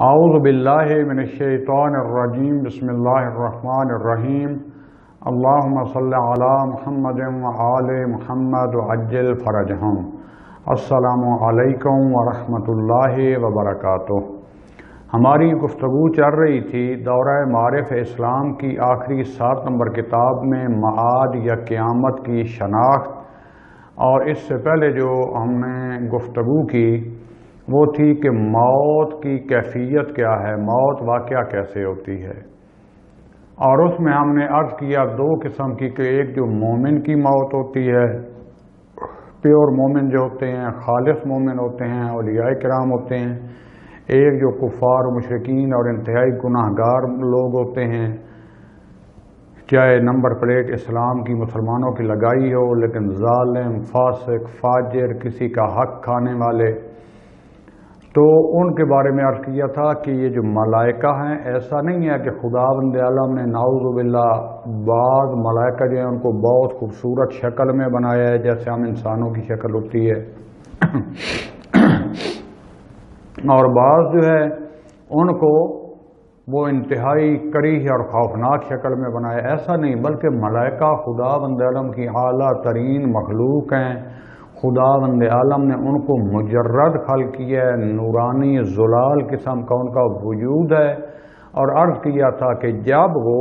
اعوذ باللہ من الشیطان الرجیم بسم اللہ الرحمن الرحیم اللہم صل علی محمد وآل محمد وعجل فرجہم۔ السلام علیکم ورحمۃ اللہ وبرکاتہ۔ ہماری گفتگو چل رہی تھی دورہ معارف اسلام کی آخری 7 نمبر کتاب میں معاد یا قیامت کی شناخت، اور اس سے پہلے جو ہم نے گفتگو کی وہ تھی کہ موت کی کیفیت کیا ہے، موت واقعہ کیسے ہوتی ہے، اور اس میں ہم نے عرض کیا 2 قسم کی، کہ ایک جو مومن کی موت ہوتی ہے، پیور مومن جو ہوتے ہیں، خالص مومن ہوتے ہیں، اولیاء کرام ہوتے ہیں، ایک جو کفار و مشرکین اور انتہائی گناہ گار لوگ ہوتے ہیں، چاہے نمبر پلیٹ اسلام کی مسلمانوں کی لگائی ہو لیکن ظالم، فاسق، فاجر، کسی کا حق کھانے والے، تو ان کے بارے میں عرض کیا تھا کہ یہ جو ملائکہ ہیں، ایسا نہیں ہے کہ خداوند عالم نے نعوذ باللہ بعض ملائکہ جو ہیں ان کو بہت خوبصورت شکل میں بنایا ہے جیسے ہم انسانوں کی شکل ہوتی ہے، اور بعض جو ہے ان کو وہ انتہائی کریہ اور خوفناک شکل میں بنایا۔ ایسا نہیں، بلکہ ملائکہ خداوند عالم کی اعلیٰ ترین مخلوق ہیں۔ خداوند عالم نے ان کو مجرد خلق کیا ہے، نورانی زلال قسم کا ان کا وجود ہے، اور عرض کیا تھا کہ جب وہ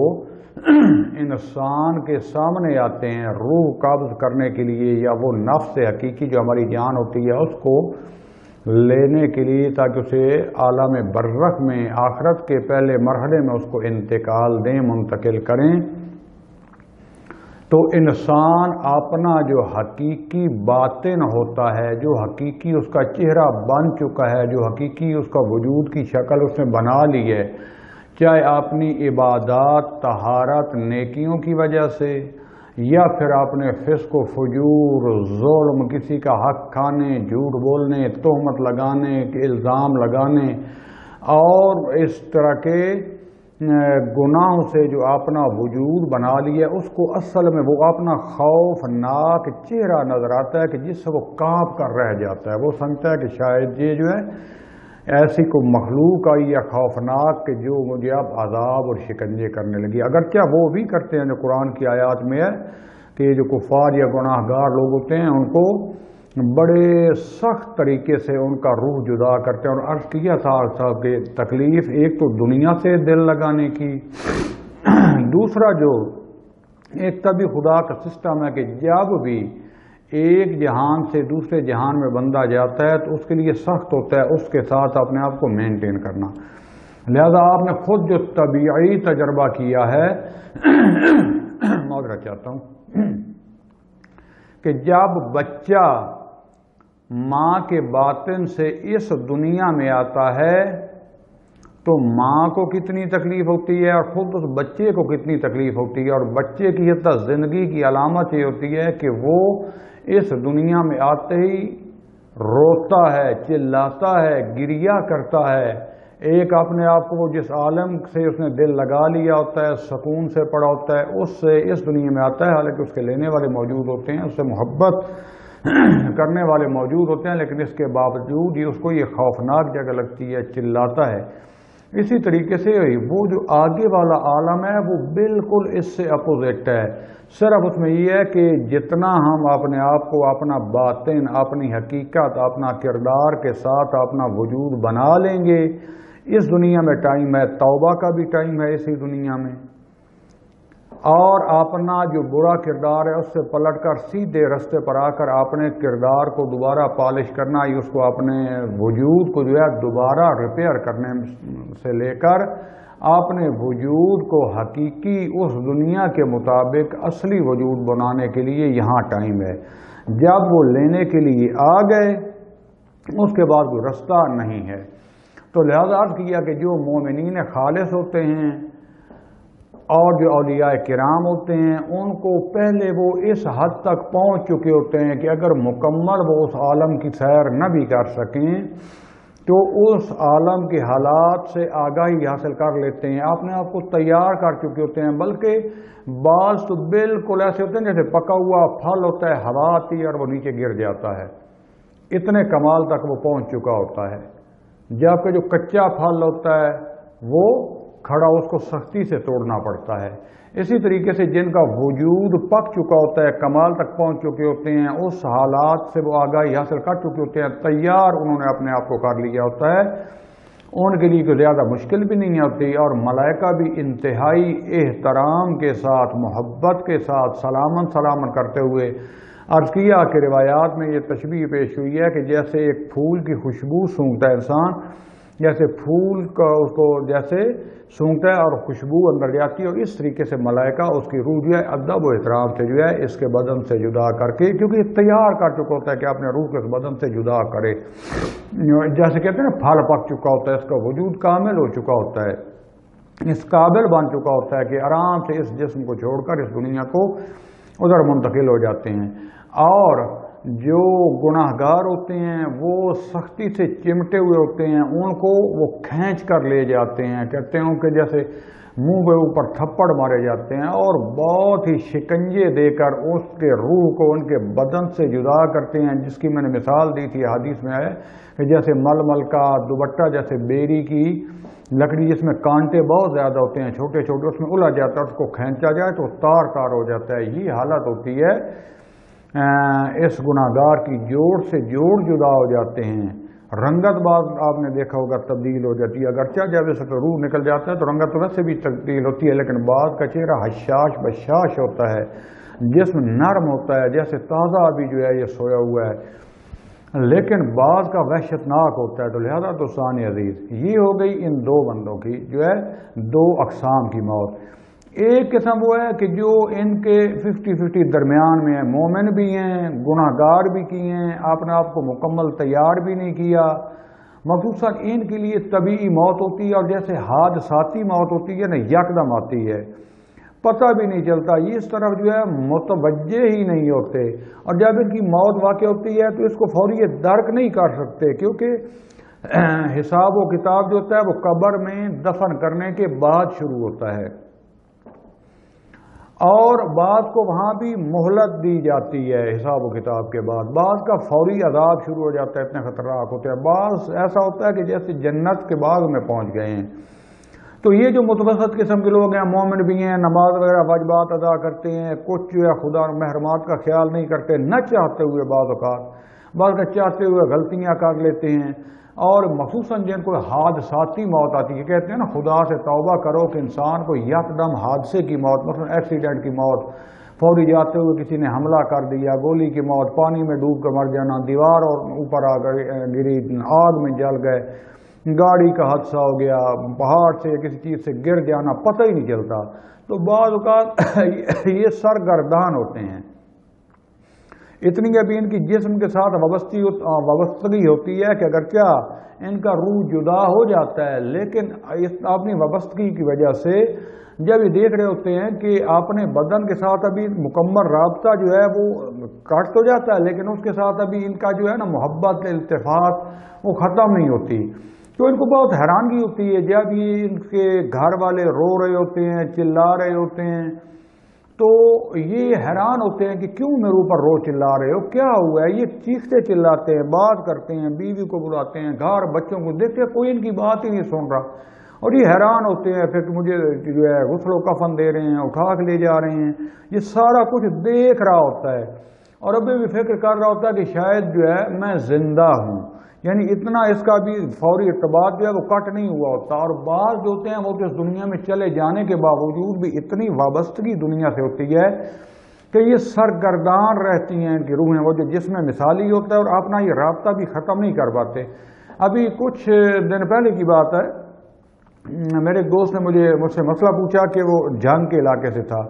انسان کے سامنے آتے ہیں روح قبض کرنے کے لیے، یا وہ نفس حقیقی جو ہماری جان ہوتی ہے اس کو لینے کے لیے تاکہ اسے عالم برزخ میں آخرت کے پہلے مرحلے میں اس کو انتقال دیں، منتقل کریں، تو انسان اپنا جو حقیقی باطن ہوتا ہے، جو حقیقی اس کا چہرہ بن چکا ہے، جو حقیقی اس کا وجود کی شکل اس نے بنا لی ہے، چاہے اپنی عبادات، طہارت، نیکیوں کی وجہ سے، یا پھر اپنے فسق و فجور، ظلم، کسی کا حق کھانے، جھوٹ بولنے، تہمت لگانے، الزام لگانے، اور اس طرح کے گناہوں سے جو اپنا وجود بنا لیا، اس کو اصل میں وہ اپنا خوفناک چہرہ نظر آتا ہے کہ جس سے وہ کانپ کر رہ جاتا ہے۔ وہ سمجھتا ہے کہ شاید یہ جو ہے ایسی کوئی مخلوق آئی یا خوفناک کہ جو مجھے اب عذاب اور شکنجے کرنے لگی، اگرچہ وہ بھی کرتے ہیں جو قرآن کی آیات میں ہے کہ جو کفار یا گناہ گار لوگ ہوتے ہیں ان کو بڑے سخت طریقے سے ان کا روح جدا کرتے ہیں۔ اور عرض کیا تھا صاحب کہ تکلیف ایک تو دنیا سے دل لگانے کی، دوسرا جو ایک طبی خدا کا سسٹم ہے کہ جب بھی ایک جہان سے دوسرے جہان میں بندہ جاتا ہے تو اس کے لیے سخت ہوتا ہے اس کے ساتھ اپنے آپ کو مینٹین کرنا، لہذا آپ نے خود جو طبیعی تجربہ کیا ہے معذرت چاہتا ہوں کہ جب بچہ ماں کے باطن سے اس دنیا میں آتا ہے تو ماں کو کتنی تکلیف ہوتی ہے اور خود اس بچے کو کتنی تکلیف ہوتی ہے، اور بچے کی حتی زندگی کی علامت یہ ہوتی ہے کہ وہ اس دنیا میں آتے ہی روتا ہے، چلاتا ہے، گریہ کرتا ہے، ایک اپنے آپ کو وہ جس عالم سے اس نے دل لگا لیا ہوتا ہے، سکون سے پڑا ہوتا ہے، اس سے اس دنیا میں آتا ہے، حالانکہ اس کے لینے والے موجود ہوتے ہیں، اس سے محبت کرنے والے موجود ہوتے ہیں، لیکن اس کے باوجود اس کو یہ خوفناک جگہ لگتی ہے، چلاتا ہے۔ اسی طریقے سے وہ جو آگے والا عالم ہے وہ بالکل اس سے اپوزٹ ہے، صرف اس میں یہ ہے کہ جتنا ہم اپنے آپ کو اپنا باطن، اپنی حقیقت، اپنا کردار کے ساتھ اپنا وجود بنا لیں گے، اس دنیا میں ٹائم ہے، توبہ کا بھی ٹائم ہے اسی دنیا میں، اور اپنا جو برا کردار ہے اس سے پلٹ کر سیدھے رستے پر آ کر اپنے کردار کو دوبارہ پالش کرنا، اس کو اپنے وجود کو جو ہے دوبارہ ریپیئر کرنے سے لے کر اپنے وجود کو حقیقی اس دنیا کے مطابق اصلی وجود بنانے کے لیے یہاں ٹائم ہے۔ جب وہ لینے کے لیے آ گئے اس کے بعد کوئی رستہ نہیں ہے، تو لہذا عرض کیا کہ جو مومنین خالص ہوتے ہیں اور جو اولیاء کرام ہوتے ہیں ان کو پہلے وہ اس حد تک پہنچ چکے ہوتے ہیں کہ اگر مکمل وہ اس عالم کی سیر نہ بھی کر سکیں تو اس عالم کے حالات سے آگاہی حاصل کر لیتے ہیں، اپنے آپ کو تیار کر چکے ہوتے ہیں، بلکہ بعض تو بالکل ایسے ہوتے ہیں جیسے پکا ہوا پھل ہوتا ہے، ہوا آتی ہے اور وہ نیچے گر جاتا ہے، اتنے کمال تک وہ پہنچ چکا ہوتا ہے۔ جب کہ جو کچا پھل ہوتا ہے وہ کھڑا اس کو سختی سے توڑنا پڑتا ہے۔ اسی طریقے سے جن کا وجود پک چکا ہوتا ہے، کمال تک پہنچ چکے ہوتے ہیں، اس حالات سے وہ آگاہی حاصل کر چکے ہوتے ہیں، تیار انہوں نے اپنے آپ کو کر لیا ہوتا ہے، ان کے لیے کوئی زیادہ مشکل بھی نہیں ہوتی، اور ملائکہ بھی انتہائی احترام کے ساتھ، محبت کے ساتھ سلامت کرتے ہوئے عرض کیا کہ روایات میں یہ تشبیہ پیش ہوئی ہے کہ جیسے ایک پھول کی خوشبو سونگھتا ہے انسان، جیسے پھول کا اس کو جیسے سونگھتا ہے اور خوشبو اندر جاتی ہے، اور اس طریقے سے ملائکہ اس کی روح جو ہے ادب و احترام سے جو ہے اس کے بدن سے جدا کر کے، کیونکہ یہ تیار کر چکا ہوتا ہے کہ اپنے روح کے اس بدن سے جدا کرے، جیسے کہتے ہیں نا پھل پک چکا ہوتا ہے، اس کا وجود کامل ہو چکا ہوتا ہے، اس قابل بن چکا ہوتا ہے کہ آرام سے اس جسم کو چھوڑ کر اس دنیا کو ادھر منتقل ہو جاتے ہیں۔ اور جو گناہ گار ہوتے ہیں وہ سختی سے چمٹے ہوئے ہوتے ہیں، ان کو وہ کھینچ کر لے جاتے ہیں، کہتے ہیں کہ جیسے منہ کے اوپر تھپڑ مارے جاتے ہیں، اور بہت ہی شکنجے دے کر اس کے روح کو ان کے بدن سے جدا کرتے ہیں، جس کی میں نے مثال دی تھی، حدیث میں ہے کہ جیسے ململ کا دوپٹہ، جیسے بیری کی لکڑی جس میں کانٹے بہت زیادہ ہوتے ہیں چھوٹے چھوٹے، اس میں الجھ جاتا ہے، اس کو کھینچا جائے تو تار تار ہو جاتا ہے۔ یہ حالت ہوتی ہے اس گناہ گار کی، جوڑ سے جوڑ جدا ہو جاتے ہیں، رنگت بعض آپ نے دیکھا ہوگا تبدیل ہو جاتی ہے، اگرچہ جب اس پہ روح نکل جاتا ہے تو رنگت تو ویسے بھی تبدیل ہوتی ہے، لیکن بعض کا چہرہ حشاش بشاش ہوتا ہے، جسم نرم ہوتا ہے جیسے تازہ ابھی جو ہے یہ سویا ہوا ہے، لیکن بعض کا وحشتناک ہوتا ہے۔ تو لہذا دوستان عزیز، یہ ہو گئی ان دو بندوں کی جو ہے دو اقسام کی موت۔ ایک قسم وہ ہے کہ جو ان کے 50-50 درمیان میں ہیں، مومن بھی ہیں، گناہ گار بھی کیے ہیں، اپنے آپ کو مکمل تیار بھی نہیں کیا، مخصوصاً ان کے لیے طبیعی موت ہوتی ہے، اور جیسے حادثاتی موت ہوتی ہے نا، یکدم آتی ہے، پتہ بھی نہیں چلتا، یہ اس طرف جو ہے متوجہ ہی نہیں ہوتے، اور جب ان کی موت واقع ہوتی ہے تو اس کو فوری درک نہیں کر سکتے، کیونکہ حساب و کتاب جو ہوتا ہے وہ قبر میں دفن کرنے کے بعد شروع ہوتا ہے، اور بعض کو وہاں بھی مہلت دی جاتی ہے حساب و کتاب کے بعد، بعض کا فوری عذاب شروع ہو جاتا ہے، اتنے خطرناک ہوتے ہیں، بعض ایسا ہوتا ہے کہ جیسے جنت کے باغ میں پہنچ گئے ہیں۔ تو یہ جو متوسط قسم کے لوگ ہیں، مومن بھی ہیں، نماز وغیرہ واجبات ادا کرتے ہیں، کچھ جو ہے خدا محرمات کا خیال نہیں کرتے، نہ چاہتے ہوئے بعض کا چاہتے ہوئے غلطیاں کر لیتے ہیں، اور مخصوصاً جن کو حادثاتی موت آتی ہے، کہتے ہیں نا خدا سے توبہ کرو کہ انسان کو یکدم حادثے کی موت، مثلا ایکسیڈنٹ کی موت، فوری جاتے ہوئے کسی نے حملہ کر دیا، گولی کی موت، پانی میں ڈوب کر مر جانا، دیوار اور اوپر گری، آگ میں جل گئے، گاڑی کا حادثہ ہو گیا، پہاڑ سے یا کسی چیز سے گر جانا، پتہ ہی نہیں چلتا، تو بعض اوقات یہ سرگردان ہوتے ہیں، اتنی ابھی ان کی جسم کے ساتھ وابستگی ہوتی ہے کہ اگرچہ ان کا روح جدا ہو جاتا ہے، لیکن اپنی وابستگی کی وجہ سے جب یہ دیکھ رہے ہوتے ہیں کہ اپنے بدن کے ساتھ ابھی مکمل رابطہ جو ہے وہ کٹ تو جاتا ہے، لیکن اس کے ساتھ ابھی ان کا جو ہے نا محبت، التفات وہ ختم نہیں ہوتی، تو ان کو بہت حیرانگی ہوتی ہے جب یہ ان کے گھر والے رو رہے ہوتے ہیں، چلا رہے ہوتے ہیں، تو یہ حیران ہوتے ہیں کہ کیوں میرے اوپر رو چلا رہے ہو، کیا ہوا ہے، یہ چیختے چلاتے ہیں، بات کرتے ہیں، بیوی کو بلاتے ہیں، گھر بچوں کو دیکھتے ہیں، کوئی ان کی بات ہی نہیں سن رہا، اور یہ حیران ہوتے ہیں، پھر مجھے جو ہے غسل و کفن دے رہے ہیں، اٹھا کے لے جا رہے ہیں، یہ سارا کچھ دیکھ رہا ہوتا ہے، اور ابھی بھی فکر کر رہا ہوتا ہے کہ شاید جو ہے میں زندہ ہوں، یعنی اتنا اس کا بھی فوری ارتباط جو ہے وہ کٹ نہیں ہوا ہوتا، اور بعض جو ہوتے ہیں وہ تو اس دنیا میں چلے جانے کے باوجود بھی اتنی وابستگی دنیا سے ہوتی ہے کہ یہ سرگردان رہتی ہیں کہ روحیں، وہ جو جسم میں مثالی ہوتا ہے، اور اپنا یہ رابطہ بھی ختم نہیں کر پاتے۔ ابھی کچھ دن پہلے کی بات ہے، میرے ایک دوست نے مجھ سے مسئلہ پوچھا کہ وہ جنگ کے علاقے سے تھا،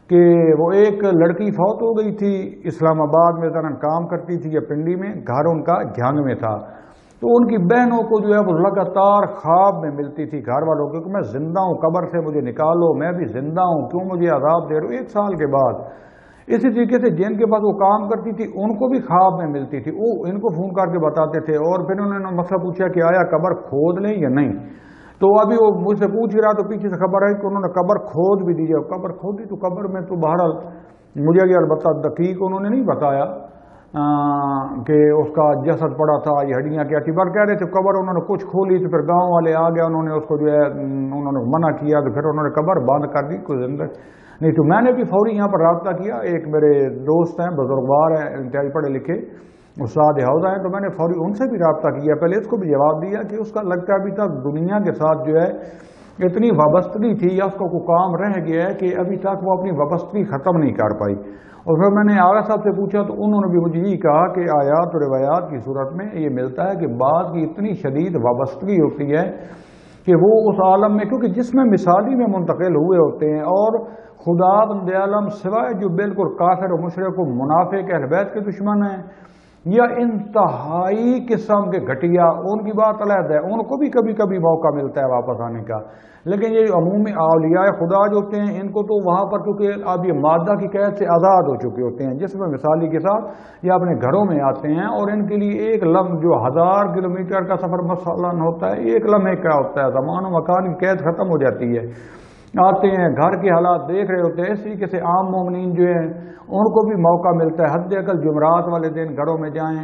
کہ وہ ایک لڑکی فوت ہو گئی تھی، اسلام آباد میں ذرا کام کرتی تھی یا پنڈی میں، گھر ان کا جھنگ میں تھا، تو ان کی بہنوں کو جو ہے وہ لگاتار خواب میں ملتی تھی گھر والوں کو کہ میں زندہ ہوں، قبر سے مجھے نکالو، میں بھی زندہ ہوں، کیوں مجھے عذاب دے رہے ہو، 1 سال کے بعد۔ اسی طریقے سے جن کے پاس وہ کام کرتی تھی ان کو بھی خواب میں ملتی تھی، وہ ان کو فون کر کے بتاتے تھے، اور پھر انہوں نے مسئلہ پوچھا کہ آیا قبر کھود لیں یا نہیں، تو ابھی وہ مجھ سے پوچھ رہا، تو پیچھے سے خبر ہے کہ انہوں نے قبر کھود بھی دی ہے، قبر کھودی، تو قبر میں تو بہرحال مجھے یہ البتہ دقیق انہوں نے نہیں بتایا، کہ اس کا جسد پڑا تھا، یہ ہڈیاں کیا تھی، بار کہہ رہے تھے قبر انہوں نے کچھ کھولی تو پھر گاؤں والے آ گئے، انہوں نے اس کو جو ہے انہوں نے منع کیا تو پھر انہوں نے قبر بند کر دی، کوئی زندہ نہیں۔ تو میں نے بھی فوری یہاں پر رابطہ کیا، ایک میرے دوست ہیں بزرگوار ہیں انتہائی پڑھے لکھے استاد حوضہ ہیں، تو میں نے فوری ان سے بھی رابطہ کیا، پہلے اس کو بھی جواب دیا کہ اس کا لگتا ہے ابھی تک دنیا کے ساتھ جو ہے اتنی وابستگی تھی یا اس کو کوئی کام رہ گیا ہے کہ ابھی تک وہ اپنی وابستگی ختم نہیں کر پائی۔ اور پھر میں نے آغا صاحب سے پوچھا تو انہوں نے بھی مجھے یہی کہا کہ آیات اور روایات کی صورت میں یہ ملتا ہے کہ بعض کی اتنی شدید وابستگی ہوتی ہے کہ وہ اس عالم میں، کیونکہ جس میں مثالی میں منتقل ہوئے ہوتے ہیں، اور خدا بند عالم سوائے جو بالکل کافر و مشرک و منافق اہل بیت کے دشمن ہیں یا انتہائی قسم کے گھٹیا، ان کی بات علیحدہ ہے، ان کو بھی کبھی کبھی موقع ملتا ہے واپس آنے کا، لیکن یہ عمومی اولیاء خدا جو ہوتے ہیں ان کو تو وہاں پر کیونکہ اب یہ مادہ کی قید سے آزاد ہو چکے ہوتے ہیں، جس میں مثالی کے ساتھ یہ اپنے گھروں میں آتے ہیں، اور ان کے لیے ایک لمحہ جو 1000 کلومیٹر کا سفر مثلاً ہوتا ہے، ایک لمحے کا ہوتا ہے، زمان و مکان کی قید ختم ہو جاتی ہے، آتے ہیں گھر کے حالات دیکھ رہے ہوتے ہیں۔ اس طریقے سے عام مومنین جو ہیں ان کو بھی موقع ملتا ہے، حد اقل جمعرات والے دن گھروں میں جائیں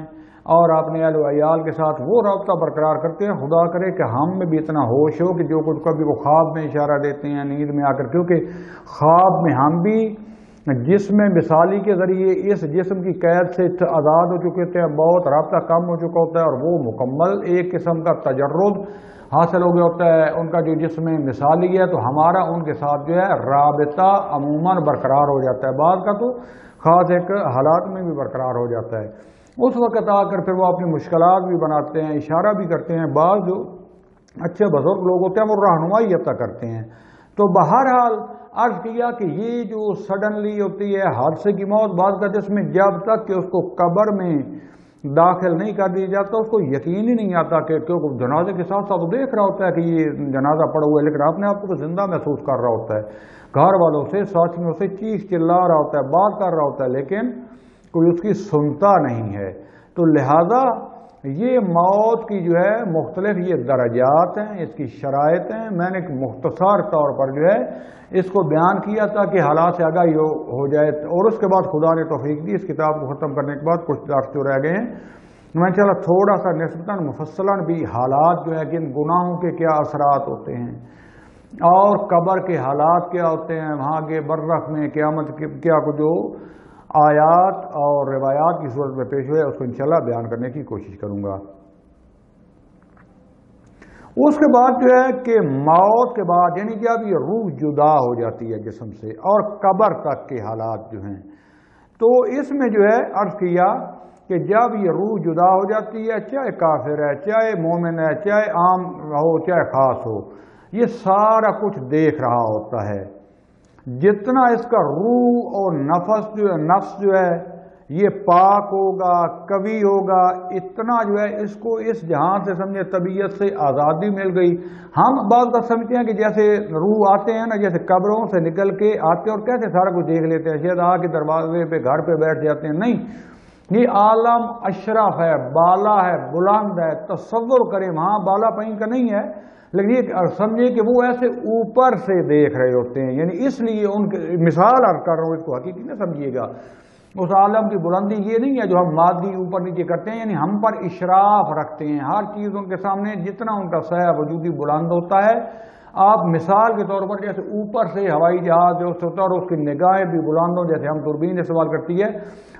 اور اپنے اہل و عیال کے ساتھ وہ رابطہ برقرار کرتے ہیں۔ خدا کرے کہ ہم میں بھی اتنا ہوش ہو کہ جو کچھ کبھی وہ خواب میں اشارہ دیتے ہیں، نیند میں آ کر، کیونکہ خواب میں ہم بھی جسم مثالی کے ذریعے اس جسم کی قید سے آزاد ہو چکے تھے، بہت رابطہ کم ہو چکا ہوتا ہے، اور وہ مکمل ایک قسم کا تجرد حاصل ہو گیا ہوتا ہے ان کا جو جسم مثالی ہے، تو ہمارا ان کے ساتھ جو ہے رابطہ عموماً برقرار ہو جاتا ہے، بعض کا تو خاص ایک حالات میں بھی برقرار ہو جاتا ہے۔ اس وقت آ کر پھر وہ اپنی مشکلات بھی بناتے ہیں، اشارہ بھی کرتے ہیں، بعض جو اچھے بزرگ لوگ ہوتے ہیں وہ رہنمائی عطا کرتے ہیں۔ تو بہرحال عرض کیا کہ یہ جو سڈنلی ہوتی ہے حادثے کی موت، بعض کا جس میں جب تک کہ اس کو قبر میں داخل نہیں کر دیا جاتا اس کو یقین ہی نہیں آتا کہ کیونکہ جنازے کے ساتھ ساتھ وہ دیکھ رہا ہوتا ہے کہ یہ جنازہ پڑا ہوا ہے، لیکن اپنے آپ کو زندہ محسوس کر رہا ہوتا ہے، گھر والوں سے ساتھیوں سے چیخ چلا رہا ہوتا ہے، بات کر رہا ہوتا ہے، لیکن کوئی اس کی سنتا نہیں ہے۔ تو لہذا یہ موت کی جو ہے مختلف یہ درجات ہیں، اس کی شرائط ہیں، میں نے مختصر طور پر جو ہے اس کو بیان کیا تھا کہ حالات سے آگاہی ہو جائے، اور اس کے بعد خدا نے توفیق دی اس کتاب کو ختم کرنے کے بعد کچھ درس جو رہ گئے ہیں میں انشاءاللہ تھوڑا سا نسبتاً مفصلاً بھی حالات جو ہے کہ ان گناہوں کے کیا اثرات ہوتے ہیں اور قبر کے حالات کیا ہوتے ہیں، وہاں کے برزخ میں قیامت کیا کچھ جو آیات اور روایات کی صورت میں پیش ہوئے اس کو انشاءاللہ بیان کرنے کی کوشش کروں گا۔ اس کے بعد جو ہے کہ موت کے بعد یعنی کہ اب یہ روح جدا ہو جاتی ہے جسم سے، اور قبر تک کے حالات جو ہیں، تو اس میں جو ہے عرض کیا کہ جب یہ روح جدا ہو جاتی ہے، چاہے کافر ہے، چاہے مومن ہے، چاہے عام ہو، چاہے خاص ہو، یہ سارا کچھ دیکھ رہا ہوتا ہے۔ جتنا اس کا روح اور نفس جو ہے یہ پاک ہوگا، قوی ہوگا، اتنا جو ہے اس کو اس جہان سے سمجھے طبیعت سے آزادی مل گئی۔ ہم بعض کا سمجھتے ہیں کہ جیسے روح آتے ہیں نا، جیسے قبروں سے نکل کے آتے اور کیسے سارا کچھ دیکھ لیتے ہیں، شاید آ کے دروازے پہ گھر پہ بیٹھ جاتے ہیں، نہیں، یہ عالم اشرف ہے، بالا ہے، بلند ہے، تصور کریں وہاں بالا پہیں کا نہیں ہے، لیکن یہ سمجھے کہ وہ ایسے اوپر سے دیکھ رہے ہوتے ہیں، یعنی اس لیے ان کی مثال عرض کر رہا ہوں، اس کو حقیقی نہ سمجھیے گا۔ اس عالم کی بلندی یہ نہیں ہے جو ہم مادی اوپر نیچے کرتے ہیں، یعنی ہم پر اشراف رکھتے ہیں، ہر چیز ان کے سامنے جتنا ان کا سایہ وجودی بلند ہوتا ہے، آپ مثال کے طور پر جیسے اوپر سے ہوائی جہاز جو ہوتا ہے اور اس کی نگاہیں بھی بلند ہوں، جیسے ہم دوربین استعمال کرتی ہے،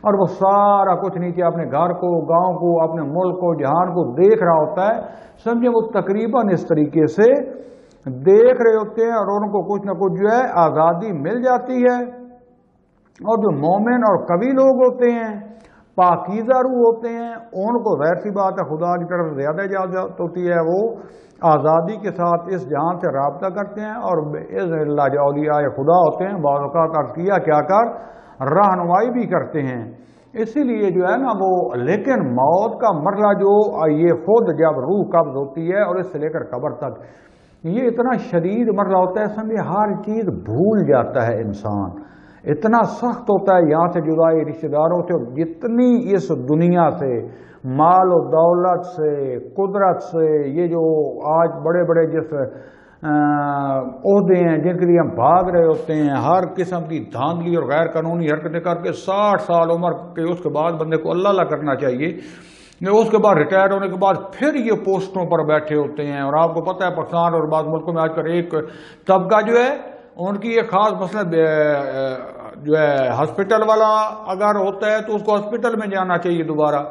اور وہ سارا کچھ نیچے اپنے گھر کو، گاؤں کو، اپنے ملک کو، جہان کو دیکھ رہا ہوتا ہے، سمجھے وہ تقریباً اس طریقے سے دیکھ رہے ہوتے ہیں، اور ان کو کچھ نہ کچھ جو ہے آزادی مل جاتی ہے۔ اور جو مومن اور قوی لوگ ہوتے ہیں، پاکیزہ روح ہوتے ہیں، ان کو ظاہر سی بات ہے خدا کی طرف زیادہ اجازت ہوتی ہے، وہ آزادی کے ساتھ اس جہان سے رابطہ کرتے ہیں، اور باذن اللہ جو اولیاء خدا ہوتے ہیں بعض اوقات عرض کیا کیا کر رہنمائی بھی کرتے ہیں۔ اسی لیے جو ہے نا وہ، لیکن موت کا مرحلہ جو یہ خود جب روح قبض ہوتی ہے اور اس سے لے کر قبر تک، یہ اتنا شدید مرحلہ ہوتا ہے، سمجھے ہر چیز بھول جاتا ہے انسان، اتنا سخت ہوتا ہے، یہاں سے جدائی رشتہ داروں سے، جتنی اس دنیا سے، مال و دولت سے، قدرت سے، یہ جو آج بڑے بڑے جس عہدے ہیں جن کے لیے ہم بھاگ رہے ہوتے ہیں، ہر قسم کی دھاندلی اور غیر قانونی حرکتیں کر کے 60 سال عمر کے اس کے بعد بندے کو اللہ اللہ کرنا چاہیے، اس کے بعد ریٹائر ہونے کے بعد پھر یہ پوسٹوں پر بیٹھے ہوتے ہیں۔ اور آپ کو پتہ ہے پاکستان اور بعض ملکوں میں آج کل ایک طبقہ جو ہے ان کی ایک خاص مسئلہ جو ہے ہاسپٹل والا اگر ہوتا ہے تو اس کو ہاسپٹل میں جانا چاہیے دوبارہ،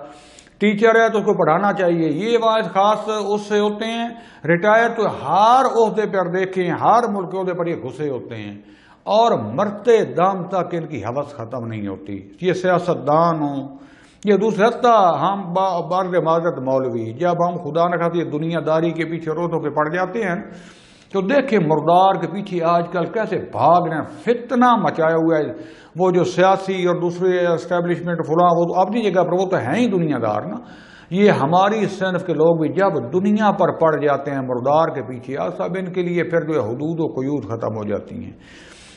ٹیچر ہے تو اس کو پڑھانا چاہیے، یہ واحد خاص اس سے ہوتے ہیں۔ ریٹائر تو ہر عہدے پر دیکھیں، ہر ملک کے عہدے پر یہ گھسے ہوتے ہیں اور مرتے دم تک ان کی حوث ختم نہیں ہوتی۔ یہ سیاستدان ہوں، یہ دوسرے حتیٰ ہم برد معذرت مولوی، جب ہم خدا نہ خواستہ دنیا داری کے پیچھے روتوں کے پڑ جاتے ہیں تو دیکھیں مردار کے پیچھے آج کل کیسے بھاگ رہے ہیں، فتنہ مچایا ہوا ہے۔ وہ جو سیاسی اور دوسرے اسٹیبلشمنٹ فلاں وہ تو اپنی جگہ پر وہ تو ہیں ہی دنیا دار نا، یہ ہماری صنف کے لوگ بھی جب دنیا پر پڑ جاتے ہیں مردار کے پیچھے، سب ان کے لیے پھر جو ہے حدود و قیود ختم ہو جاتی ہیں،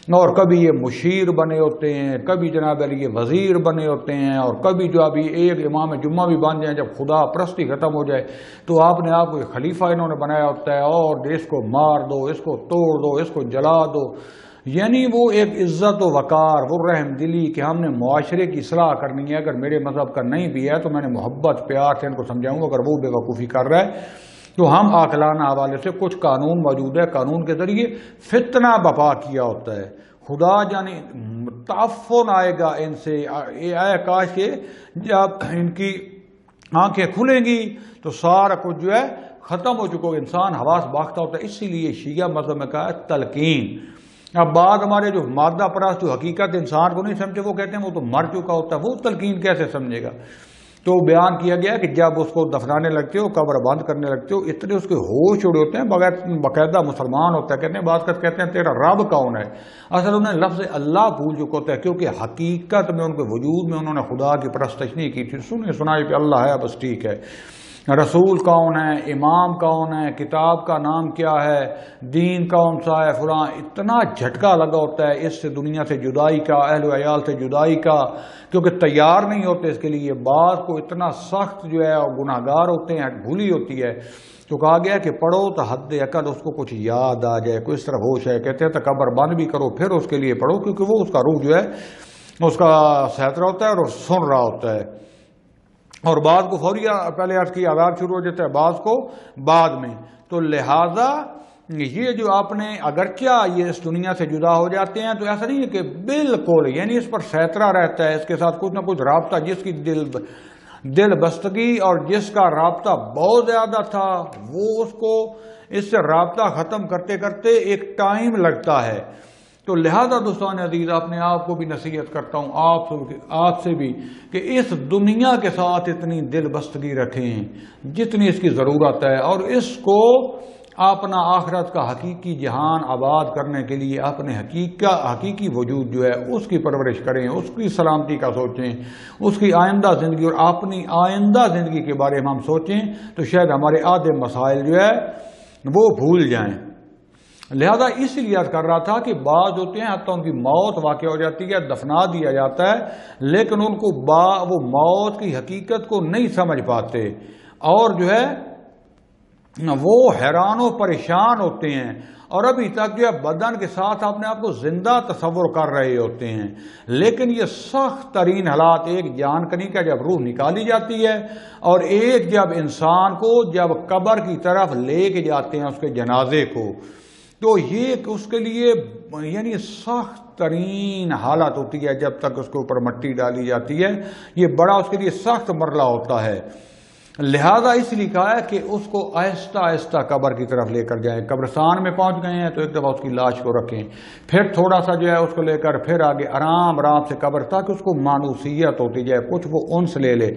اور کبھی یہ مشیر بنے ہوتے ہیں، کبھی جناب علی یہ وزیر بنے ہوتے ہیں، اور کبھی جو ابھی ایک امام جمعہ بھی بن جائیں، جب خدا پرستی ختم ہو جائے تو آپ نے آپ کو ایک خلیفہ انہوں نے بنایا ہوتا ہے، اور اس کو مار دو، اس کو توڑ دو، اس کو جلا دو۔ یعنی وہ ایک عزت و وقار، وہ رحم دلی کہ ہم نے معاشرے کی اصلاح کرنی ہے، اگر میرے مذہب کا نہیں بھی ہے تو میں نے محبت پیار سے ان کو سمجھاؤں گا، اگر وہ بے وقوفی کر رہا ہے تو ہم عاقلانہ حوالے سے کچھ قانون موجود ہے، قانون کے ذریعے فتنہ بپا کیا ہوتا ہے۔ خدا جانے تعفن آئے گا ان سے، اے کاش کہ جب ان کی آنکھیں کھلیں گی تو سارا کچھ جو ہے ختم ہو چکا، انسان حواس باختہ ہوتا ہے۔ اسی لیے شیعہ مذہب میں کہا ہے تلقین۔ اب بعض ہمارے جو مادہ پرست جو حقیقت انسان کو نہیں سمجھے وہ کہتے ہیں وہ تو مر چکا ہوتا ہے، وہ تلقین کیسے سمجھے گا؟ تو بیان کیا گیا کہ جب اس کو دفنانے لگتے ہو، قبر بند کرنے لگتے ہو، اتنے اس کے ہوش اڑے ہوتے ہیں، بغیر باقاعدہ مسلمان ہوتا ہے، کہتے ہیں بعض کہتے ہیں تیرا رب کون ہے، اصل انہیں لفظ اللہ بھول چکا ہوتا ہے، کیونکہ حقیقت میں ان کے وجود میں انہوں نے خدا کی پرستش نہیں کی تھی۔ سنی سنائی پہ اللہ ہے بس ٹھیک ہے، رسول کون ہے، امام کون ہے، کتاب کا نام کیا ہے، دین کون سا ہے، فلاں، اتنا جھٹکا لگا ہوتا ہے اس سے، دنیا سے جدائی کا، اہل و عیال سے جدائی کا، کیونکہ تیار نہیں ہوتے اس کے لیے۔ بعض کو اتنا سخت جو ہے گناہگار ہوتے ہیں، بھولی ہوتی ہے، تو کہا گیا کہ پڑھو تو حد عقل اس کو کچھ یاد آ جائے، کوئی اس طرح ہوش ہے، کہتے ہیں تو قبر بند بھی کرو پھر اس کے لیے پڑھو، کیونکہ وہ اس کا روح جو ہے اس کا سہت رہا ہوتا ہے اور سن رہا ہوتا ہے، اور بعض کو فوری پہلے عرض کی عذاب شروع ہو جاتا ہے، بعض کو بعد میں۔ تو لہذا یہ جو آپ نے اگرچہ یہ اس دنیا سے جدا ہو جاتے ہیں تو ایسا نہیں ہے کہ بالکل، یعنی اس پر سیطرہ رہتا ہے، اس کے ساتھ کچھ نہ کچھ رابطہ، جس کی دل بستگی اور جس کا رابطہ بہت زیادہ تھا وہ اس کو اس سے رابطہ ختم کرتے کرتے ایک ٹائم لگتا ہے۔ تو لہذا دوستان عزیز اپنے آپ کو بھی نصیحت کرتا ہوں، آپ سے بھی، کہ اس دنیا کے ساتھ اتنی دل بستگی رکھیں جتنی اس کی ضرورت ہے، اور اس کو اپنا آخرت کا حقیقی جہان آباد کرنے کے لیے اپنے حقیقی وجود جو ہے اس کی پرورش کریں، اس کی سلامتی کا سوچیں، اس کی آئندہ زندگی اور اپنی آئندہ زندگی کے بارے میں ہم سوچیں تو شاید ہمارے آدھے مسائل جو ہے وہ بھول جائیں۔ لہذا اس لیے عرض کر رہا تھا کہ بعض ہوتے ہیں حتیٰ ان کی موت واقع ہو جاتی ہے، دفنا دیا جاتا ہے، لیکن ان کو وہ موت کی حقیقت کو نہیں سمجھ پاتے، اور جو ہے وہ حیران و پریشان ہوتے ہیں، اور ابھی تک جو ہے بدن کے ساتھ اپنے آپ کو زندہ تصور کر رہے ہوتے ہیں، لیکن یہ سخت ترین حالات، ایک جان کنی کا جب روح نکالی جاتی ہے، اور ایک جب انسان کو جب قبر کی طرف لے کے جاتے ہیں اس کے جنازے کو، تو یہ اس کے لیے یعنی سخت ترین حالت ہوتی ہے جب تک اس کے اوپر مٹی ڈالی جاتی ہے، یہ بڑا اس کے لیے سخت مرحلہ ہوتا ہے۔ لہذا اس لیے کہا ہے کہ اس کو آہستہ آہستہ قبر کی طرف لے کر جائیں، قبرستان میں پہنچ گئے ہیں تو ایک دفعہ اس کی لاش کو رکھیں، پھر تھوڑا سا جو ہے اس کو لے کر پھر آگے آرام سے قبر، تاکہ اس کو مانوسیت ہوتی جائے، کچھ وہ انس لے لے،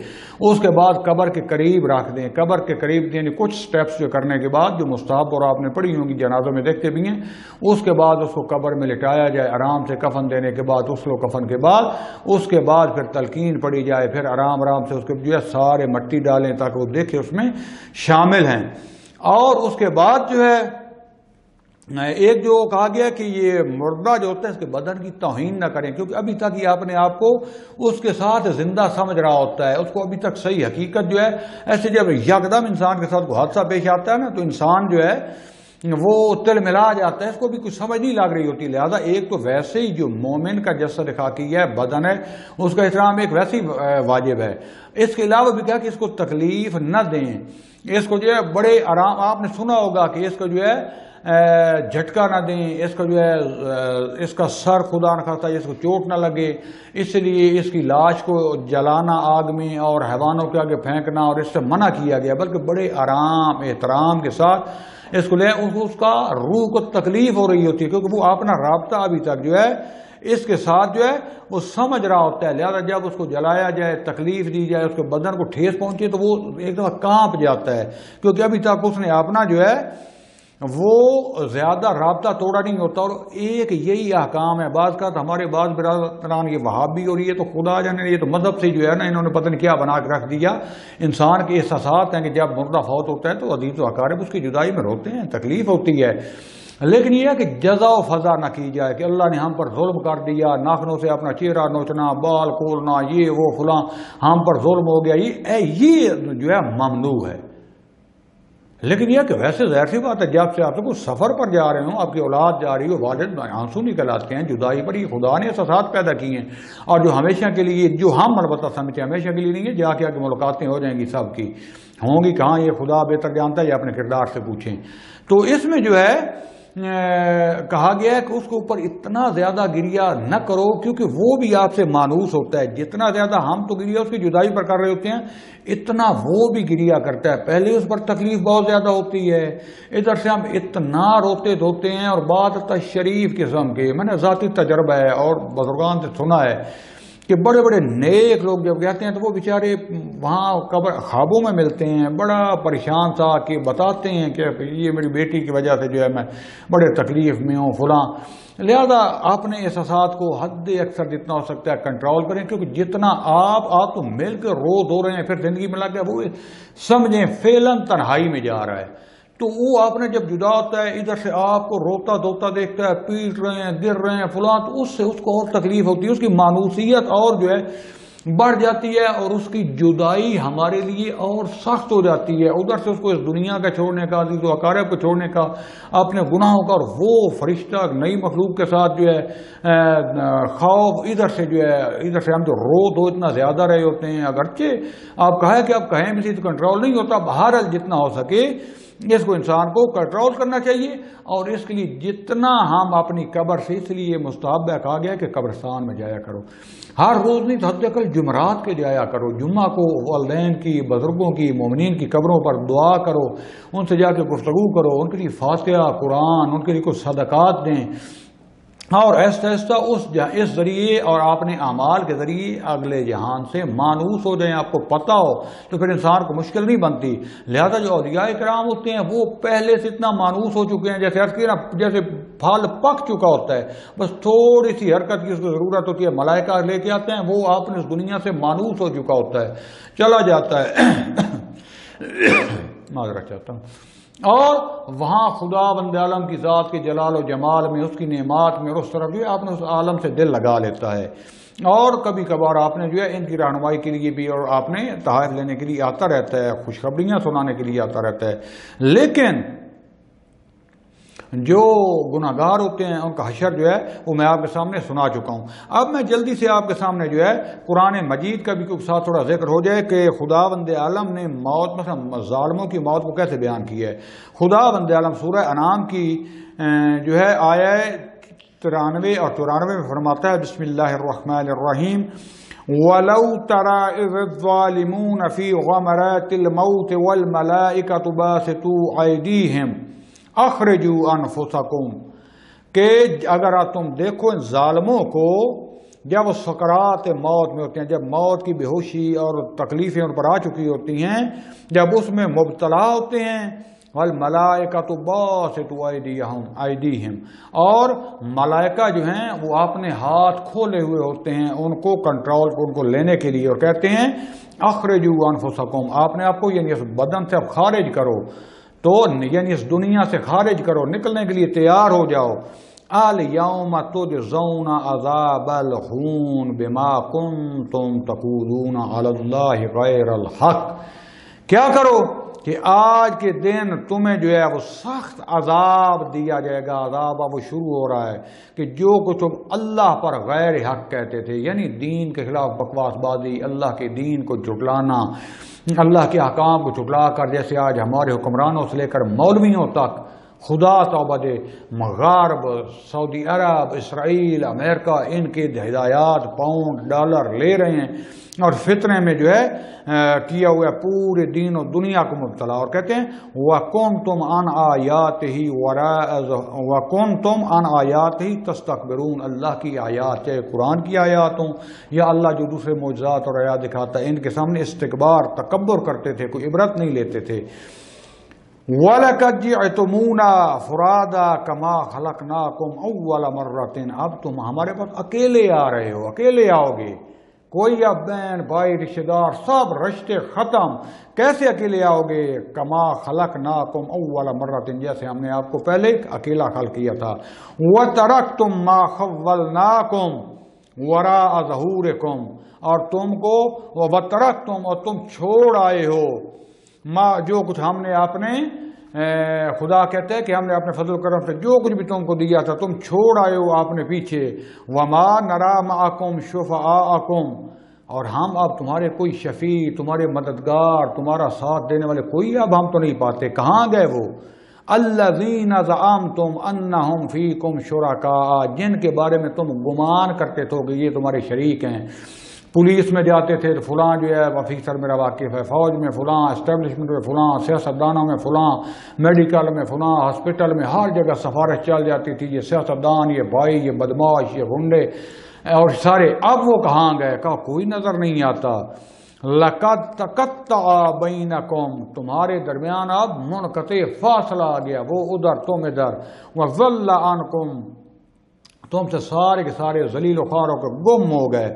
اس کے بعد قبر کے قریب رکھ دیں، قبر کے قریب یعنی کچھ سٹیپس جو کرنے کے بعد جو مستحب اور آپ نے پڑھی ہوں گی، جنازوں میں دیکھتے بھی ہیں، اس کے بعد اس کو قبر میں لٹایا جائے، آرام سے کفن دینے کے بعد، غسل و کفن کے بعد، اس کے بعد پھر تلقین پڑھی جائے، پھر آرام سے اس کے جو ہے سارے مٹی ڈالیں تاکہ وہ دیکھے اس میں شامل ہیں، اور اس کے بعد جو ہے ایک جو کہا گیا کہ یہ مردہ جو ہوتا ہے اس کے بدن کی توہین نہ کریں، کیونکہ ابھی تک یہ اپنے آپ کو اس کے ساتھ زندہ سمجھ رہا ہوتا ہے، اس کو ابھی تک صحیح حقیقت جو ہے، ایسے جب یکدم انسان کے ساتھ کوئی حادثہ پیش آتا ہے نا تو انسان جو ہے وہ تل ملا جاتا ہے، اس کو بھی کچھ سمجھ نہیں لگ رہی ہوتی. لہذا ایک تو ویسے ہی جو مومن کا جسد خاکی ہے، بدن ہے، اس کا احترام ایک ویسے ہی واجب ہے. اس کے علاوہ بھی کیا کہ اس کو تکلیف نہ دیں، اس کو جو ہے بڑے آرام، آپ نے سنا ہوگا کہ اس کو جو ہے جھٹکا نہ دیں، اس کا جو ہے اس کا سر خدا نہ خواستہ اس کو چوٹ نہ لگے، اس لیے اس کی لاش کو جلانا آگ میں اور حیوانوں کے آگے پھینکنا اور اس سے منع کیا گیا، بلکہ بڑے آرام احترام کے ساتھ اس کو لے. اس کا روح کو تکلیف ہو رہی ہوتی ہے کیونکہ وہ اپنا رابطہ ابھی تک جو ہے اس کے ساتھ جو ہے وہ سمجھ رہا ہوتا ہے. لہذا جب اس کو جلایا جائے، تکلیف دی جائے، اس کے بدن کو ٹھیس پہنچے تو وہ ایک دفعہ کانپ جاتا ہے کیونکہ ابھی تک اس نے اپنا جو ہے وہ زیادہ رابطہ توڑا نہیں ہوتا. اور ایک یہی احکام ہے. بعض کا ہمارے بعض برادران یہ وہابی اور یہ تو خدا جانے، یہ تو مذہب سے جو ہے نا انہوں نے پتہ نہیں کیا بنا کے رکھ دیا. انسان کے احساسات ہیں کہ جب مردہ فوت ہوتا ہے تو عزیز و اقارب اس کی جدائی میں روتے ہیں، تکلیف ہوتی ہے. لیکن یہ ہے کہ جزا و فضا نہ کی جائے کہ اللہ نے ہم پر ظلم کر دیا، ناخنوں سے اپنا چہرہ نوچنا، بال کھولنا، یہ وہ فلاں ہم پر ظلم ہو گیا، یہ جو ہے ممنوع ہے. لیکن یہ کہ ویسے ظاہر سی بات ہے جب سے آپ کو سفر پر جا رہے ہوں، آپ کی اولاد جا رہی ہو، والد آنسو نکل آتے ہیں جدائی پر. یہ خدا نے احساسات پیدا کی ہیں اور جو ہمیشہ کے لیے، جو ہم البتہ سمجھتے ہیں ہمیشہ کے لیے نہیں ہے، جا کے آگے ملاقاتیں ہو جائیں گی سب کی ہوں گی. کہاں یہ خدا بہتر جانتا ہے، یہ اپنے کردار سے پوچھیں. تو اس میں جو ہے کہا گیا ہے کہ اس کے اوپر اتنا زیادہ گریہ نہ کرو کیونکہ وہ بھی آپ سے مانوس ہوتا ہے. جتنا زیادہ ہم تو گریہ اس کی جدائی پر کر رہے ہوتے ہیں، اتنا وہ بھی گریہ کرتا ہے. پہلے اس پر تکلیف بہت زیادہ ہوتی ہے، ادھر سے ہم اتنا روتے دھوتے ہیں. اور بات شریف قسم کے، میں نے ذاتی تجربہ ہے اور بزرگان سے سنا ہے کہ بڑے بڑے نیک لوگ جب جاتے ہیں تو وہ بیچارے وہاں قبر خوابوں میں ملتے ہیں، بڑا پریشان تھا کہ بتاتے ہیں کہ یہ میری بیٹی کی وجہ سے جو ہے میں بڑے تکلیف میں ہوں فلاں. لہذا اپنے احساسات کو حد اکثر جتنا ہو سکتا ہے کنٹرول کریں کیونکہ جتنا آپ تو مل کے رو دو رہے ہیں، پھر زندگی میں لگ گیا وہ سمجھیں فعلاً تنہائی میں جا رہا ہے. تو وہ آپ نے جب جدا ہوتا ہے، ادھر سے آپ کو روتا دھوتا دیکھتا ہے، پیٹ رہے ہیں، گر رہے ہیں فلاں، تو اس سے اس کو اور تکلیف ہوتی ہے، اس کی مانوسیت اور جو ہے بڑھ جاتی ہے اور اس کی جدائی ہمارے لیے اور سخت ہو جاتی ہے. ادھر سے اس کو اس دنیا کا چھوڑنے کا، عزیز و اقارب کو چھوڑنے کا، اپنے گناہوں کا، اور وہ فرشتہ نئی مخلوق کے ساتھ جو ہے خوف، ادھر سے جو ہے ادھر سے ہم جو رو دو اتنا زیادہ رہے ہوتے ہیں. اگرچہ آپ کہیں کہ آپ کہیں بھی تو کنٹرول نہیں ہوتا، بہرحال جتنا ہو سکے اس کو انسان کو کنٹرول کرنا چاہیے. اور اس کے لیے جتنا ہم اپنی قبر سے، اس لیے مستحب ہے، کہا گیا کہ قبرستان میں جایا کرو. ہر روز نہیں تو حداقل جمعرات کے جایا کرو. جمعہ کو والدین کی، بزرگوں کی، مومنین کی قبروں پر دعا کرو، ان سے جا کے گفتگو کرو، ان کے لیے فاتحہ قرآن، ان کے لیے کچھ صدقات دیں. اور آہستہ آہستہ اس ذریعے اور اپنے اعمال کے ذریعے اگلے جہان سے مانوس ہو جائیں. آپ کو پتہ ہو تو پھر انسان کو مشکل نہیں بنتی. لہذا جو اولیاء کرام ہوتے ہیں وہ پہلے سے اتنا مانوس ہو چکے ہیں، جیسے عرض کیا نا، جیسے پھل پک چکا ہوتا ہے، بس تھوڑی سی حرکت کی اس کو ضرورت ہوتی ہے، ملائکہ لے کے آتے ہیں، وہ آپ نے اس دنیا سے مانوس ہو چکا ہوتا ہے، چلا جاتا ہے. معذرت چاہتا ہوں. اور وہاں خدا بند عالم کی ذات کے جلال و جمال میں، اس کی نعمات میں، اور اس طرف جو آپ نے اس عالم سے دل لگا لیتا ہے. اور کبھی کبھار آپ نے جو ہے ان کی رہنمائی کے لیے بھی، اور آپ نے تحائف لینے کے لیے آتا رہتا ہے، خوشخبریاں سنانے کے لیے آتا رہتا ہے. لیکن جو گناہگار ہوتے ہیں ان کا حشر جو ہے وہ میں آپ کے سامنے سنا چکا ہوں. اب میں جلدی سے آپ کے سامنے جو ہے قرآن مجید کا بھی کچھ ساتھ تھوڑا ذکر ہو جائے کہ خدا بند عالم نے موت، مثلا ظالموں کی موت کو کیسے بیان کی ہے. خدا بند عالم سورہ انعام کی جو ہے آیہ 93 اور 94 میں فرماتا ہے، بسم اللہ الرحمن الرحیم، وَلَوْ تَرَى إِذِ الظَّالِمُونَ فِي غَمَرَاتِ الْمَوْتِ وَالْمَلَائِكَةُ بَاسِطُو أَيْدِيهِمْ اخرجوا انفسکم، کہ اگر تم دیکھو ان ظالموں کو جب وہ سکرات موت میں ہوتے ہیں، جب موت کی بے ہوشی اور تکلیفیں ان پر آ چکی ہوتی ہیں، جب اس میں مبتلا ہوتے ہیں، والملائکۃ باسطوا ایدیہم، اور ملائکہ جو ہیں وہ اپنے ہاتھ کھولے ہوئے ہوتے ہیں ان کو کنٹرول، ان کو لینے کے لیے، اور کہتے ہیں اخرجوا انفسکم، آپ نے آپ کو یعنی اس بدن سے اب خارج کرو، تو یعنی اس دنیا سے خارج کرو، نکلنے کے لیے تیار ہو جاؤ. الیوم تجزون عذاب الہون بما کنتم تقولون علی اللہ غیر الحق، کیا کرو کہ آج کے دن تمہیں جو ہے وہ سخت عذاب دیا جائے گا. عذاب اب وہ شروع ہو رہا ہے کہ جو کچھ تم اللہ پر غیر حق کہتے تھے، یعنی دین کے خلاف بکواس بازی، اللہ کے دین کو جھٹلانا، اللہ کے احکام کو جھٹلا کر، جیسے آج ہمارے حکمرانوں سے لے کر مولویوں تک، خدا توبہ دے، غرب، سعودی عرب، اسرائیل، امریکہ، ان کے ہدایات پاؤنڈ ڈالر لے رہے ہیں اور فتنے میں جو ہے کیا ہوا پورے دین و دنیا کو مبتلا، اور کہتے ہیں وَكُنْتُمْ عَنْ آيَاتِهِ وَكُنْتُمْ عَنْ آيَاتِهِ تَسْتَكْبِرُونَ. اللہ کی آیات، چاہے قرآن کی آیات ہوں یا اللہ جو دوسرے معجزات اور آیات دکھاتا ہے، ان کے سامنے استکبار، تکبر کرتے تھے، کوئی عبرت نہیں لیتے تھے. وَلَقَدْ جِئْتُمُونَا فُرَادَىٰ كَمَا خَلَقْنَاكُمْ أَوَّلَ مَرَّةٍ. اب تم ہمارے پاس اکیلے آ رہے ہو، اکیلے آؤ گے، کوئی اب بہن بھائی رشتہ دار سب رشتے ختم. کیسے اکیلے آؤ گے؟ کما خلقناکم اول مرۃ، جیسے ہم نے آپ کو پہلے اکیلا خلق کیا تھا. وترکتم ما خولناکم وراء ظہورکم، اور تم کو وترکتم، اور تم چھوڑ آئے ہو ما، جو کچھ ہم نے اپنے خدا کہتے ہیں کہ ہم نے اپنے فضل و کرم سے جو کچھ بھی تم کو دیا تھا تم چھوڑ آئے ہو آپ نے پیچھے. وما نرا معکم شفعاءکم، اور ہم اب تمہارے کوئی شفیع، تمہارے مددگار، تمہارا ساتھ دینے والے کوئی اب ہم تو نہیں پاتے. کہاں گئے وہ؟ الذین زعمتم انہم فیکم شرکاء، جن کے بارے میں تم گمان کرتے تھے کہ یہ تمہارے شریک ہیں. پولیس میں جاتے تھے تو فلاں جو ہے افیسر میرا واقف ہے، فوج میں فلاں، اسٹیبلشمنٹ میں فلاں، سیاستدانوں میں فلاں، میڈیکل میں فلاں، ہاسپٹل میں، ہر جگہ سفارش چل جاتی تھی، یہ سیاستدان، یہ بھائی، یہ بدماش، یہ گنڈے اور سارے. اب وہ کہاں گئے؟ کہا کوئی نظر نہیں آتا. لَقَدْ تَقَطَّعَ بَيْنَكُمْ، تمہارے درمیان اب منقطع فاصلہ آ گیا، وہ ادھر تم ادھر. وَضَلَّ عَنْكُمْ، تم سے سارے کے سارے ذلیل و خوار ہو کے گم ہو گئے.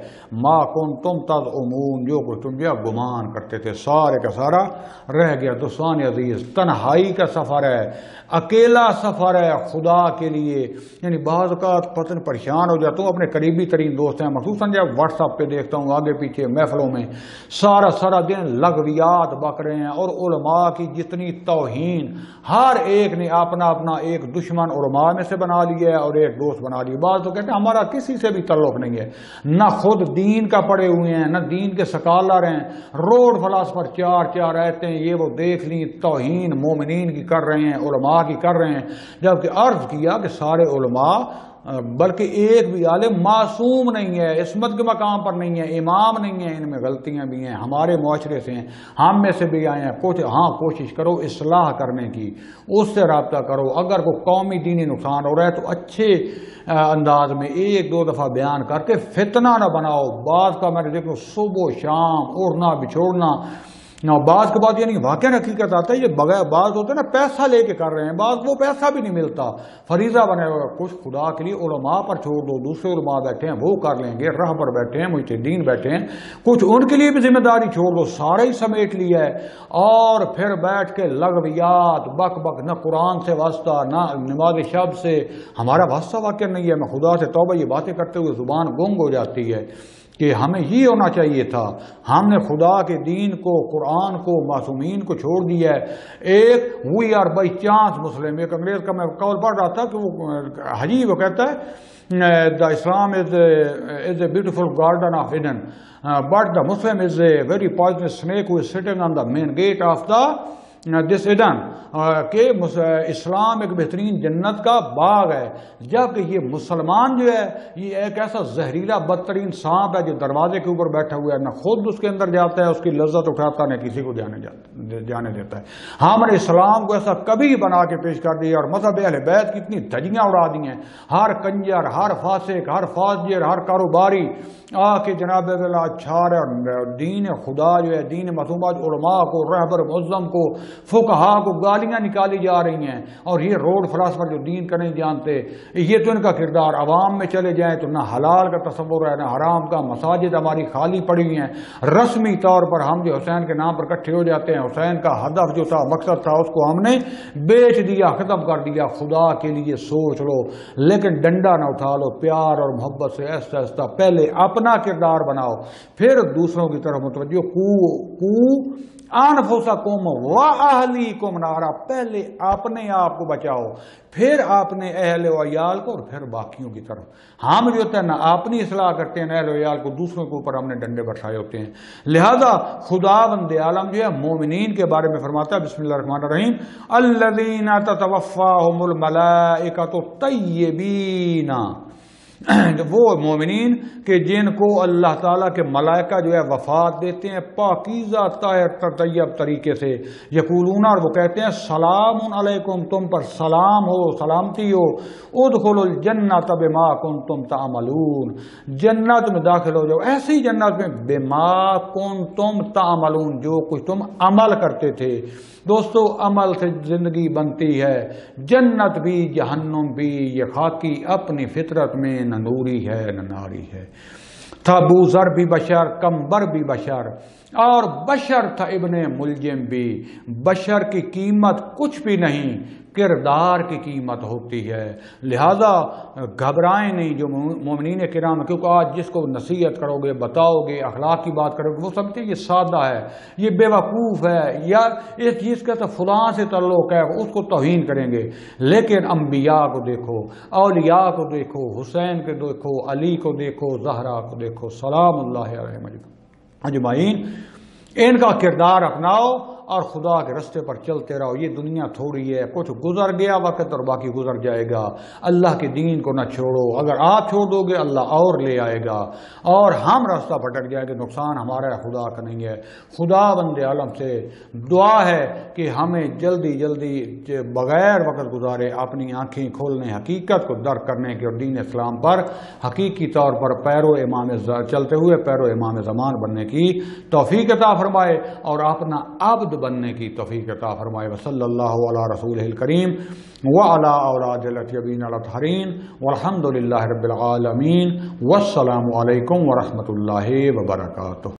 ما کنتم تزعمون، جو کچھ تم جو گمان کرتے تھے سارے کا سارا رہ گیا. دوستان عزیز، تنہائی کا سفر ہے، اکیلا سفر ہے خدا کے لیے. یعنی بعض اوقات پتن پریشان ہو جاتا ہوں، اپنے قریبی ترین دوست ہیں، مخصوصاً جب واٹس ایپ پہ دیکھتا ہوں آگے پیچھے محفلوں میں سارا دن لغویات بک رہے ہیں، اور علماء کی جتنی توہین، ہر ایک نے اپنا ایک دشمن علماء میں سے بنا لیا ہے اور ایک دوست بنا لیا. بعض تو کہتے ہیں ہمارا کسی سے بھی تعلق نہیں ہے، نہ خود دین کا پڑے ہوئے ہیں، نہ دین کے سکالر ہیں، روڈ فلاسفر چار رہتے ہیں، یہ وہ دیکھ لیں توہین مومنین کی کر رہے ہیں، علماء کی کر رہے ہیں. جبکہ عرض کیا کہ سارے علماء بلکہ ایک بھی عالم معصوم نہیں ہے، عصمت کے مقام پر نہیں ہے، امام نہیں ہے، ان میں غلطیاں بھی ہیں، ہمارے معاشرے سے ہیں، ہم میں سے بھی آئے ہیں. کوشش کرو اصلاح کرنے کی، اس سے رابطہ کرو. اگر کوئی قومی دینی نقصان ہو رہا ہے تو اچھے انداز میں ایک دو دفعہ بیان کر کے فتنہ نہ بناؤ. بعض کا میں نے دیکھو صبح و شام اڑنا بچھوڑنا، بعض کے بعد یعنی واقعہ حقیقت آتا ہے یہ بغیر، بعض ہوتے ہیں نا پیسہ لے کے کر رہے ہیں، بعض وہ پیسہ بھی نہیں ملتا، فریضہ بنے ہوگا. کچھ خدا کے لیے علماء پر چھوڑ دو، دوسرے علماء بیٹھے ہیں وہ کر لیں گے، رہبر بیٹھے ہیں، مجتہدین بیٹھے ہیں، کچھ ان کے لیے بھی ذمہ داری چھوڑ دو. سارا ہی سمیٹ لیا ہے اور پھر بیٹھ کے لغویات بک، نہ قرآن سے واسطہ، نہ نماز شب سے ہمارا واسطہ واقع نہیں ہے. میں خدا سے توبہ یہ باتیں کرتے ہوئے زبان گنگ ہو جاتی ہے کہ ہمیں یہ ہونا چاہیے تھا. ہم نے خدا کے دین کو، قرآن کو، معصومین کو چھوڑ دیا ہے. ایک وی آر بائی چانس مسلم، ایک انگریز کا میں قول پڑھ رہا تھا کہ وہ حجی وہ کہتا ہے the Islam is a beautiful garden of Eden but the Muslim is a very poisonous snake who is sitting on the main gate of the this Eden, کہ اسلام ایک بہترین جنت کا باغ ہے، جبکہ یہ مسلمان جو ہے یہ ایک ایسا زہریلا بدترین سانپ ہے جو دروازے کے اوپر بیٹھا ہوا ہے، نہ خود اس کے اندر جاتا ہے، اس کی لذت اٹھاتا، نہ کسی کو جانے دیتا ہے. ہم نے اسلام کو ایسا کبھی بنا کے پیش کر دیا، اور مذہب اہل بیت کی اتنی دھجیاں اڑا دی ہیں. ہر کنجر، ہر فاسق، ہر فاجر، ہر کاروباری آ کے جناب اللہ چھا رہے، اور دین خدا جو ہے، دین معصومات علماء کو، رہبر معظم کو، فقہا کو گالیاں نکالی جا رہی ہیں. اور یہ روڈ فلاسفر جو دین کا نہیں جانتے، یہ تو ان کا کردار. عوام میں چلے جائیں تو نہ حلال کا تصور ہے نہ حرام کا. مساجد ہماری خالی پڑی ہوئی ہیں، رسمی طور پر ہم جو حسین کے نام پر اکٹھے ہو جاتے ہیں، حسین کا ہدف جو تھا، مقصد تھا، اس کو ہم نے بیچ دیا، ختم کر دیا. خدا کے لیے سوچ لو، لیکن ڈنڈا نہ اٹھا لو، پیار اور محبت سے ایسا ایسا پہلے اپنا کردار بناؤ، پھر دوسروں کی طرف متوجہ. کو انفسکم واہلیکم نارا، پہلے اپنے آپ کو بچاؤ، پھر اپنے اہل و عیال کو، اور پھر باقیوں کی طرف۔ ہم جو ہوتا ہے نہ اپنی اصلاح کرتے ہیں، نہ اہل و عیال کو، دوسروں کے اوپر ہم نے ڈنڈے برسائے ہوتے ہیں۔ لہذا خداوند عالم جو ہے مومنین کے بارے میں فرماتا ہے، بسم اللہ الرحمن الرحیم، الذین تتوفاہم الملائکۃ طیبین، وہ مومنین کہ جن کو اللہ تعالیٰ کے ملائکہ جو ہے وفات دیتے ہیں پاکیزہ طاہر طیب طریقے سے، یقولون، اور وہ کہتے ہیں سلام علیکم، تم پر سلام ہو، سلامتی ہو، ادخلوا الجنۃ بما کنتم تعملون، جنت میں داخل ہو جاؤ، ایسی جنت میں بما کنتم تعملون، جو کچھ تم عمل کرتے تھے۔ دوستو عمل سے زندگی بنتی ہے، جنت بھی جہنم بھی، یہ خاکی اپنی فطرت میں نہ نوری ہے نہ ناری ہے۔ تھا بوذر بھی بشر، کمبر بھی بشر، اور بشر تھا ابن ملجم بھی۔ بشر کی قیمت کچھ بھی نہیں، کردار کی قیمت ہوتی ہے۔ لہذا گھبرائیں نہیں جو مومنین کرام، کیونکہ آج جس کو نصیحت کرو گے، بتاؤ گے، اخلاق کی بات کرو گے، وہ سمجھتے ہیں یہ سادہ ہے، یہ بے وقوف ہے، یا اس چیز کا تو فلاں سے تعلق ہے، اس کو توہین کریں گے۔ لیکن انبیاء کو دیکھو، اولیاء کو دیکھو، حسین کو دیکھو، علی کو دیکھو، زہرا کو دیکھو، سلام اللہ علیہم اجمعین، ان کا کردار اپناؤ اور خدا کے رستے پر چلتے رہو۔ یہ دنیا تھوڑی ہے، کچھ گزر گیا وقت اور باقی گزر جائے گا۔ اللہ کے دین کو نہ چھوڑو، اگر آپ چھوڑ دو گے اللہ اور لے آئے گا، اور ہم راستہ بھٹک جائے گا، نقصان ہمارا ہے، خدا کا نہیں ہے۔ خدا بند عالم سے دعا ہے کہ ہمیں جلدی جلدی بغیر وقت گزارے اپنی آنکھیں کھولنے، حقیقت کو درک کرنے کے، اور دین اسلام پر حقیقی طور پر پیرو امام چلتے ہوئے پیرو امام زمان بننے کی توفیق عطا فرمائے، اور اپنا عبد بننے کی توفیق عطا فرمائے۔ وصلی اللہ علی رسولہ الکریم وعلی اولاد الاطیبین الاطہرین والحمد للہ رب العالمین، والسلام علیکم ورحمۃ اللہ وبرکاتہ۔